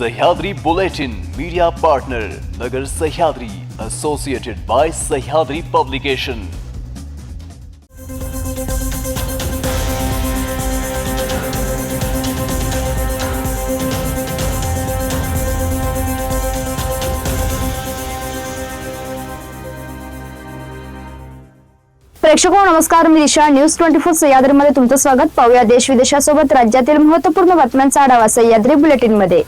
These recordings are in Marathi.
Sahyadri bulletin media partner Nagar Sahyadri associated by Sahyadri publication. प्रेक्षको नमस्कार, मी दिशा। न्यूज 24 सह्याद्री मध्ये तुमचं स्वागत। पाहूया देश विदेशासोबत राज्यातील महत्त्वपूर्ण बातम्यांचा आढावा सह्याद्री बुलेटिन मध्ये।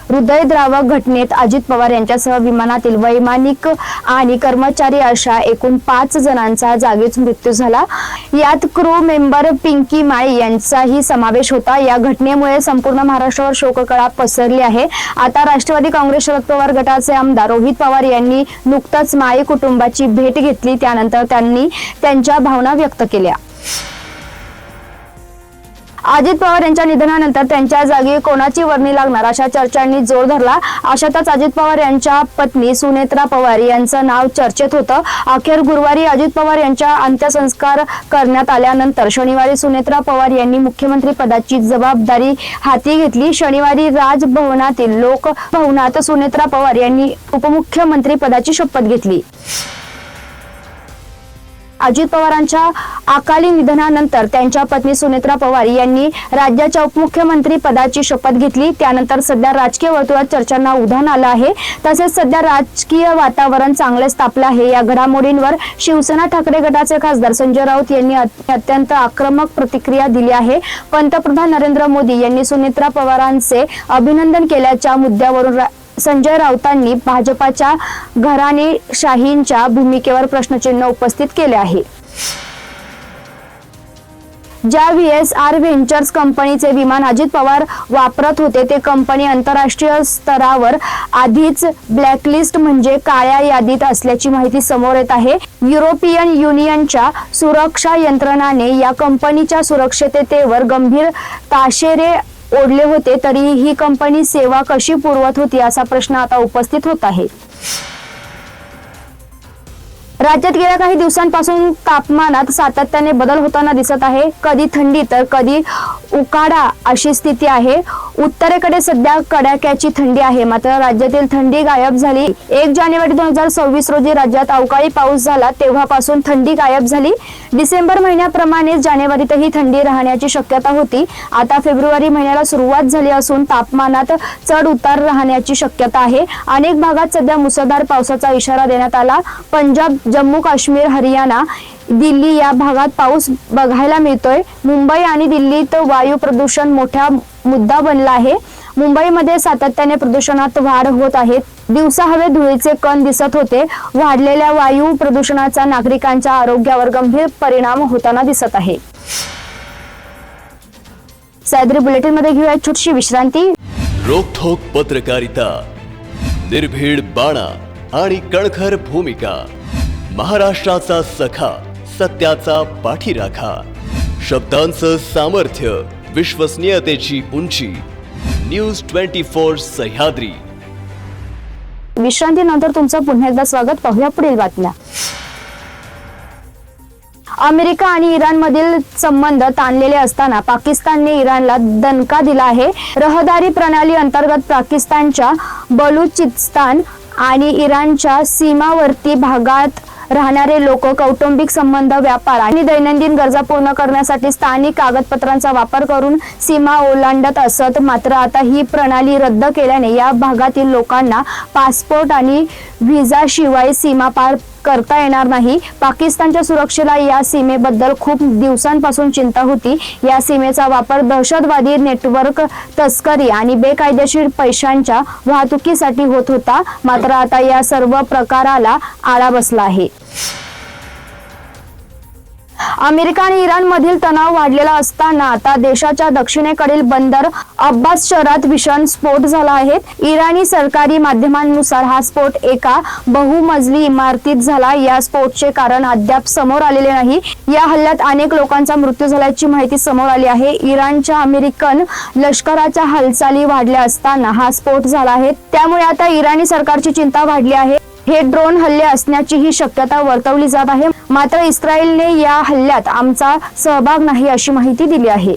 हृदयद्रावक घटनेत अजित पवार यांच्यासह विमानातील वैमानिक आणि कर्मचारी अशा एकूण 5 जणांचा जागीच मृत्यू झाला। यात क्रू मेंबर पिंकी माळी यांचाही समावेश होता। या घटनेमुळे संपूर्ण महाराष्ट्रावर शोककळा पसरली आहे। आता राष्ट्रवादी काँग्रेस शरद पवार गटाचे आमदार रोहित पवार यांनी नुकताच माळी कुटुंबाची भेट घेतली। त्यानंतर त्यांनी त्यांच्या भावना व्यक्त केल्या। अजित पवार यांच्या निधनानंतर त्यांच्या जागी कोणाची वर्णी लागणार अशा चर्चांनी जोर धरला। अशातच अजित पवार यांच्या पत्नी सुनेत्रा पवार यांचं नाव चर्चेत होतं। अखेर गुरुवारी अजित पवार यांच्या अंत्यसंस्कार करण्यात आल्यानंतर शनिवारी सुनेत्रा पवार यांनी मुख्यमंत्री पदाची जबाबदारी हाती घेतली। शनिवारी राजभवनातील लोकभवनात सुनेत्रा पवार यांनी उपमुख्यमंत्री पदाची शपथ घेतली। अजित पवारांच्या अकाली निधनानंतर त्यांच्या पत्नी सुनेत्रा पवार यांनी राज्याच्या उपमुख्यमंत्री पदाची शपथ घेतली। त्यानंतर सध्या राजकीय वर्तुळात चर्चांना उधाण आलं आहे। तसेच सध्या राजकीय वातावरण चांगलेच तापलं आहे। या घडामोडींवर शिवसेना ठाकरे गटाचे खासदार संजय राऊत यांनी अत्यंत आक्रमक प्रतिक्रिया दिली आहे। पंतप्रधान नरेंद्र मोदी यांनी सुनेत्रा पवारांचे अभिनंदन केल्याच्या मुद्द्यावरून संजय राऊतांनी भाजपाच्या घराणेशाहींच्या भूमिकेवर प्रश्नचिन्ह उपस्थित केले आहे। ज्या VSR व्हेंचर्स कंपनीचे विमान अजित पवार वापरत होते ते कंपनी आंतरराष्ट्रीय स्तरावर आधीच ब्लॅकलिस्ट म्हणजे काळ्या यादीत असल्याची माहिती समोर येत आहे। युरोपियन युनियनच्या सुरक्षा यंत्रणाने या कंपनीच्या सुरक्षिततेवर गंभीर ताशेरे ओढले होते, तरीही ही कंपनी सेवा कशी पुरवत होती असा प्रश्न आता उपस्थित होत आहे। राज्यात गेल्या काही दिवसांपासून तापमानात सातत्याने बदल होताना दिसत आहे। कधी थंडी तर कधी उकाडा अशी स्थिती आहे। उत्तरेकडे सध्या कडाक्याची थंडी आहे, मात्र राज्यातील थंडी गायब झाली। 1 जानेवारी 2026 रोजी राज्यात अवकाळी पाऊस झाला, तेव्हापासून थंडी गायब झाली। डिसेंबर महिन्याप्रमाणे जानेवारीतही थंडी राहण्याची शक्यता होती। आता फेब्रुवारी महिन्याला सुरुवात झाली असून तापमानात चढ उतार राहण्याची शक्यता आहे। अनेक भागात सध्या मुसळधार पावसाचा इशारा देण्यात आला। पंजाब, जम्मू काश्मीर, हरियाणा, दिल्ली या भागात पाऊस बघायला मिळतोय। मुंबई आणि दिल्लीत वायू प्रदूषण मोठा मुद्दा बनला आहे। मुंबईमध्ये सातत्याने प्रदूषणात वाढ होत आहे। दिवसा हवेत धुळीचे कण दिसत होते। वाढलेल्या वायू प्रदूषणाचा नागरिकांच्या आरोग्यावर गंभीर परिणाम होताना दिसत आहे। सह्याद्री बुलेटिन मध्ये घेऊया छोटीशी विश्रांती। रोखोक पत्रकारिता, निर्भीड बाणा आणि कणखर भूमिका, महाराष्ट्राचा सखा, सत्याचा पाठीराखा, शब्दांचं सामर्थ्य, विश्वसनीयतेची उंची। न्यूज 24 सह्याद्री। विश्रांतीनंतर तुमचं पुन्हा एकदा स्वागत। पाहूया पुढील बातम्या। अमेरिका आणि इराण मधील संबंध ताणलेले असताना पाकिस्तानने इराणला दणका दिला आहे। रहदारी प्रणाली अंतर्गत पाकिस्तानच्या बलुचिस्तान आणि इराणच्या सीमावर्ती भागात राहणारे लोक कौटुंबिक संबंध, व्यापार आणि दैनंदिन गरजा पूर्ण करण्यासाठी स्थानिक कागदपत्रांचा वापर करून सीमा ओलांडत असत। मात्र आता ही प्रणाली रद्द केल्याने या भागातील लोकांना पासपोर्ट आणि व्हिसाशिवाय सीमा पार करता येणार नाही। पाकिस्तानच्या सुरक्षेला या सीमेबद्दल खूप दिवसांपासून चिंता होती। या सीमेचा वापर दहशतवादी नेटवर्क, तस्करी आणि बेकायदेशीर पैशांच्या वाहतुकीसाठी होत होता। मात्र आता या सर्व प्रकाराला आळा बसला आहे। अमेरिका आणि इराण मधील तणाव वाढलेला असताना आता देशाच्या दक्षिणेकडील बंदर अब्बास शहरात भीषण स्फोट झाला आहे। इराणी सरकारी माध्यमांनुसार हा स्फोट एका बहुमजली इमारतीत झाला। या स्फोटचे कारण अद्याप समोर आलेले नाही। या हल्ल्यात अनेक लोकांचा मृत्यू झाल्याची माहिती समोर आली आहे। इराणच्या अमेरिकन लष्कराच्या हालचाली वाढल्या असताना हा स्फोट झाला आहे। त्यामुळे आता इराणी सरकारची चिंता वाढली आहे। हे ड्रोन हल्ले असण्याची ही शक्यता वर्तवली जात आहे। मात्र इस्रायलने या हल्ल्यात आमचा सहभाग नाही अशी माहिती दिली आहे।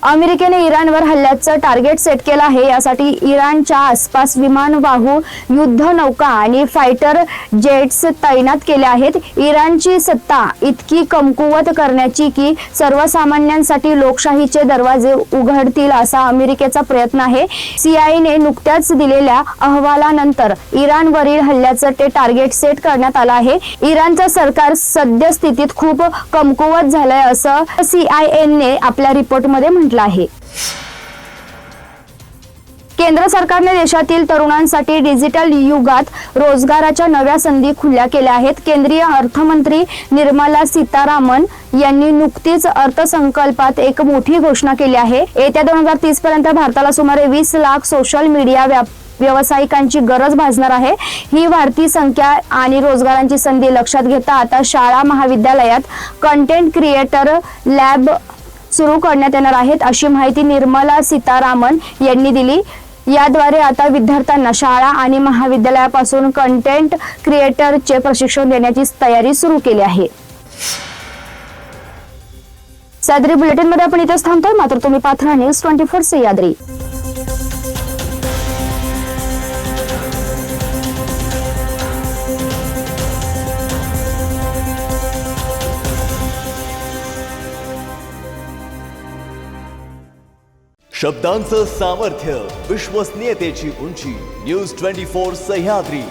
अमेरिकेने इराणवर हल्ल्याचं टार्गेट सेट केलं आहे. यासाठी इराणच्या आसपास विमानवाहू युद्धनौका आणि फायटर जेट्स तैनात केले आहेत. इराणची सत्ता इतकी कमकुवत करण्याची की सर्वसामान्यांसाठी लोकशाहीचे दरवाजे उघडतील असा अमेरिकेचा प्रयत्न आहे. सीआयएने नुकत्याच दिलेल्या अहवालानंतर इराणवरील हल्ल्याचं ते टार्गेट सेट करण्यात आलं आहे. इराणचं सरकार सद्यस्थितीत खूप कमकुवत झालंय असं सीआयएने आपल्या रिपोर्टमध्ये म्हटलं आहे. केंद्र सरकारने देशातील तरुणांसाठी डिजिटल युगात रोजगाराच्या नव्या संधी खुल्या केल्या आहेत. केंद्रीय अर्थमंत्री निर्मला सीतारामन यांनी नुकतीच अर्थसंकल्पात एक मोठी घोषणा केली आहे. येत्या 2030 पर्यंत भारताला सुमारे 20 लाख सोशल मीडिया व्यावसायिकांची गरज भासणार आहे. ही वाढती संख्या आणि रोजगारांची संधी लक्षात घेता आता शाळा महाविद्यालयात कंटेंट क्रिएटर लॅब सुरू करण्यात येणार आहेत अशी माहिती निर्मला सीतारामन यांनी दिली. याद्वारे आता विद्यार्थ्यांना शाळा आणि महाविद्यालयापासून कंटेंट क्रिएटरचे प्रशिक्षण देण्याची तयारी सुरू केली आहे. सह्याद्री बुलेटिन मध्ये आपण इथेच थांबतोय, मात्र तुम्ही पाहत राहा न्यूज 24 सह्याद्री. शब्दांचं सामर्थ्य, विश्वसनीयतेची उंची. न्यूज 24 सह्याद्री.